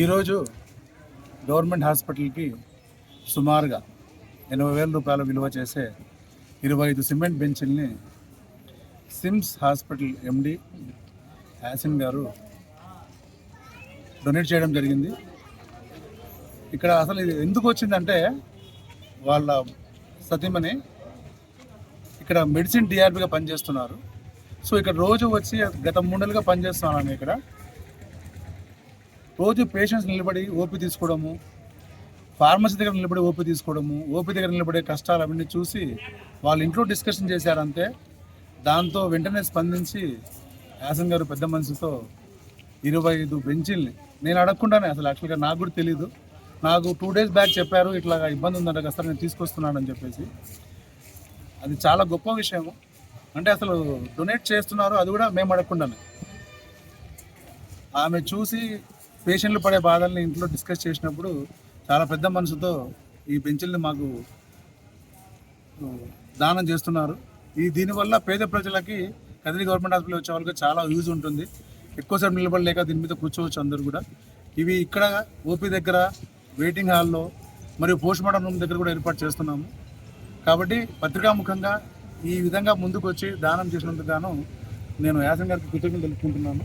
ఈరోజు గవర్నమెంట్ హాస్పిటల్కి సుమారుగా 80,000 రూపాయల విలువ చేసే 25 సిమెంట్ బెంచ్ల్ని సిమ్స్ హాస్పిటల్ ఎండి యాసిన్ గారు డొనేట్ చేయడం జరిగింది. ఇక్కడ అసలు ఇది ఎందుకు వచ్చిందంటే వాళ్ళ సతీమణి ఇక్కడ మెడిసిన్ డిఆర్బిగా పనిచేస్తున్నారు. సో ఇక్కడ రోజు వచ్చి గత 3 నెలలుగా పనిచేస్తున్నాను. ఇక్కడ రోజు పేషెంట్స్ నిలబడి ఓపీ తీసుకోవడము, ఫార్మసీ దగ్గర నిలబడి ఓపీ తీసుకోవడము, ఓపీ దగ్గర నిలబడే కష్టాలు అవన్నీ చూసి వాళ్ళ ఇంట్లో డిస్కషన్ చేశారంతే. దాంతో వెంటనే స్పందించి యాసన్ గారు పెద్ద మనసుతో 25 బెంచీల్ని నేను అడగకుండానే, అసలు యాక్చువల్గా నాకు కూడా తెలీదు, నాకు 2 days బ్యాక్ చెప్పారు ఇట్లా ఇబ్బంది ఉందంట కదా సార్ నేను తీసుకొస్తున్నానని చెప్పేసి. అది చాలా గొప్ప విషయము. అంటే అసలు డొనేట్ చేస్తున్నారు, అది కూడా మేము అడగకుండానే. ఆమె చూసి పేషెంట్లు పడే బాధల్ని ఇంట్లో డిస్కస్ చేసినప్పుడు చాలా పెద్ద మనసుతో ఈ బెంచ్ల్ని మాకు దానం చేస్తున్నారు. దీనివల్ల పేద ప్రజలకి కదిరి గవర్నమెంట్ హాస్పిటల్ వచ్చే వాళ్ళకి చాలా యూజ్ ఉంటుంది. ఎక్కువసేపు నిలబడలేక దీని మీద కూర్చోవచ్చు అందరూ కూడా. ఇవి ఇక్కడ ఓపీ దగ్గర, వెయిటింగ్ హాల్లో మరియు పోస్ట్మార్టం రూమ్ దగ్గర కూడా ఏర్పాటు చేస్తున్నాము. కాబట్టి పత్రికాముఖంగా ఈ విధంగా ముందుకు వచ్చి దానం చేసినందుకు గాను నేను యాసన్ గారికి కృతజ్ఞతలు తెలుపుకుంటున్నాను.